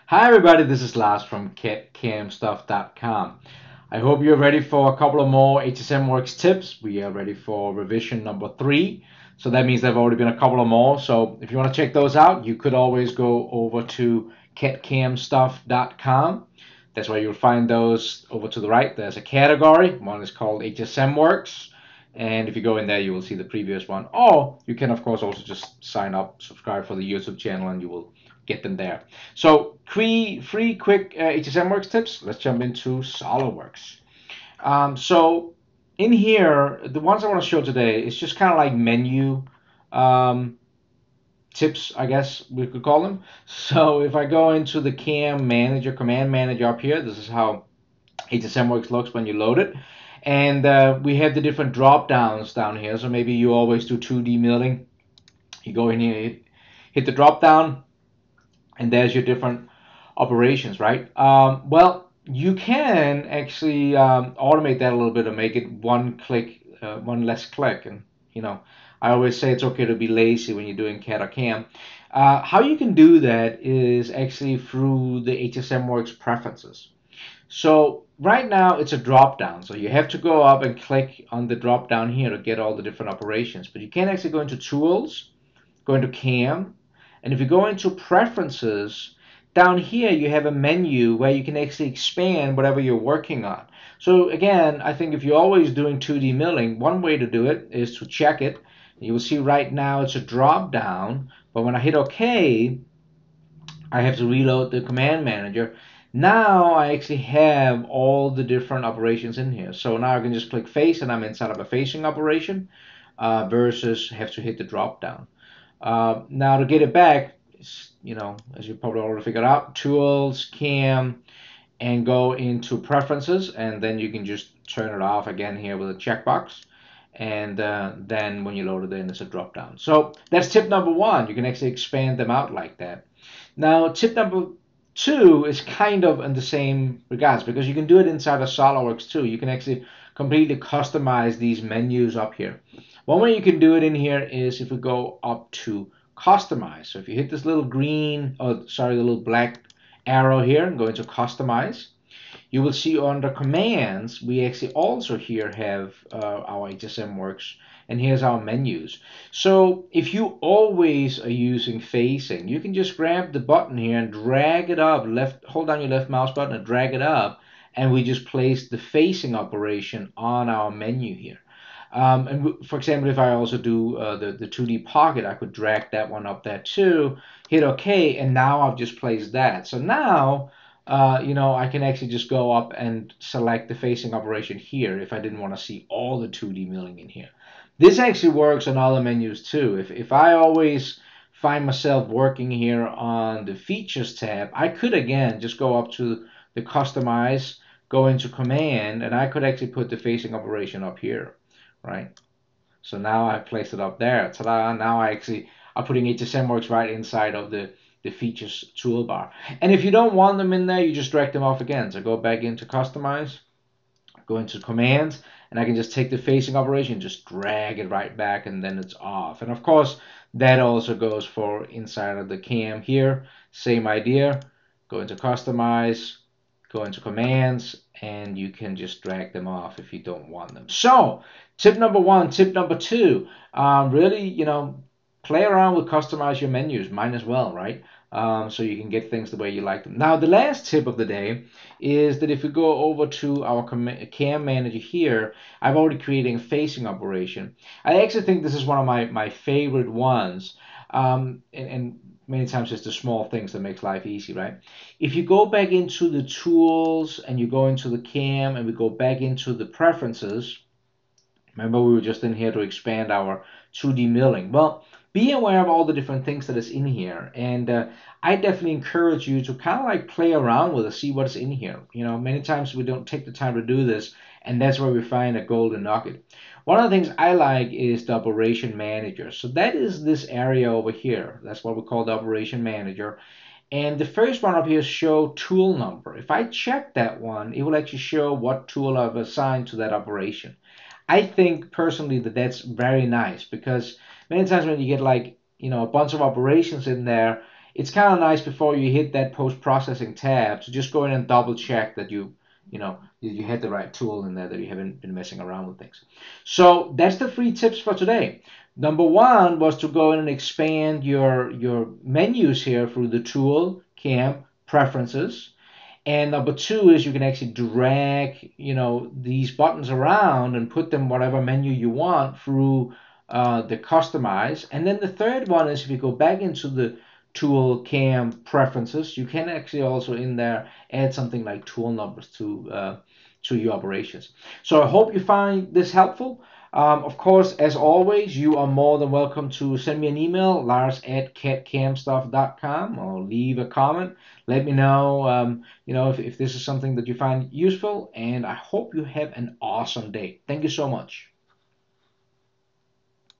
Hi everybody, this is Lars from CAMstuff.com. I hope you're ready for a couple of more HSMWorks tips. We are ready for revision number 3. So that means there have already been a couple of more. So if you want to check those out, you could always go over to CAMstuff.com. That's where you'll find those over to the right. There's a category. One is called HSMWorks. And if you go in there, you will see the previous one. Or you can, of course, also just sign up, subscribe for the YouTube channel, and you will get them there. So three quick HSMWorks tips. Let's jump into SolidWorks. So in here, the ones I want to show today is just kind of like menu tips, I guess we could call them. So if I go into the CAM manager, command manager up here, this is how HSMWorks looks when you load it. And we have the different drop downs down here. So maybe you always do 2D milling. You go in here, hit the drop down, and there's your different operations, right? Well, you can actually automate that a little bit and make it one click, one less click. And I always say it's okay to be lazy when you're doing CAD or CAM. How you can do that is actually through the HSMWorks preferences. So right now it's a drop down, so you have to go up and click on the drop down here to get all the different operations. But you can actually go into Tools, go into CAM, and if you go into Preferences, down here you have a menu where you can actually expand whatever you're working on. So again, I think if you're always doing 2D milling, one way to do it is to check it. You will see right now it's a drop down, but when I hit OK, I have to reload the command manager. Now I actually have all the different operations in here. So now I can just click face and I'm inside of a facing operation versus have to hit the drop down. Now to get it back, as you probably already figured out, Tools, CAM, and go into Preferences, and then you can just turn it off again here with a checkbox. And then when you load it in, it's a drop down. So that's tip number 1. You can actually expand them out like that. Now tip number 2 is kind of in the same regards, because you can do it inside of SolidWorks too. You can actually completely customize these menus up here. One way you can do it in here is if we go up to Customize. So if you hit this little green, the little black arrow here and go into Customize, you will see under Commands, we actually also here have our HSMWorks, and here's our menus. So if you always are using facing, you can just grab the button here and drag it up, hold down your left mouse button and drag it up, and we just place the facing operation on our menu here. And for example, if I also do the 2D pocket, I could drag that one up there too, hit OK, and now I've just placed that. So now, I can actually just go up and select the facing operation here if I didn't want to see all the 2D milling in here. This actually works on other menus too. If I always find myself working here on the Features tab, I could again just go up to the Customize, go into Command, and I could actually put the facing operation up here. Right? So now I placed it up there. Ta-da! Now I'm putting HSMWorks right inside of the features toolbar. And if you don't want them in there, you just drag them off again. So go back into Customize, go into Commands, and I can just take the facing operation, just drag it right back, and then it's off. And of course, that also goes for inside of the CAM here. Same idea. Go into Customize, go into Commands, and you can just drag them off if you don't want them. So tip number 1, tip number 2, really, play around with customize your menus, might as well, right? So you can get things the way you like them. Now the last tip of the day is that if we go over to our CAM manager here, I've already created a facing operation. I actually think this is one of my favorite ones, and many times it's the small things that makes life easy, right? If you go back into the Tools and you go into the CAM and we go back into the Preferences, remember we were just in here to expand our 2D milling. Well, be aware of all the different things that is in here, and I definitely encourage you to kind of like play around with it, see what's in here. Many times we don't take the time to do this, and that's where we find a golden nugget. One of the things I like is the Operation Manager. So that is this area over here. That's what we call the Operation Manager. And the first one up here is Show Tool Number. If I check that one, it will actually show what tool I've assigned to that operation. I think personally that that's very nice, because many times when you get like, a bunch of operations in there, it's kind of nice before you hit that post-processing tab to just go in and double check that you had the right tool in there, that you haven't been messing around with things. So that's the 3 tips for today. Number 1 was to go in and expand your menus here through the tool, CAM, preferences. And number 2 is you can actually drag, these buttons around and put them whatever menu you want through the customize. And then the third one is if you go back into the tool CAM preferences, you can actually also in there add something like tool numbers to your operations. So I hope you find this helpful. Of course, as always, you are more than welcome to send me an email, lars@catcamstuff.com, or leave a comment. Let me know, if this is something that you find useful, and I hope you have an awesome day. Thank you so much.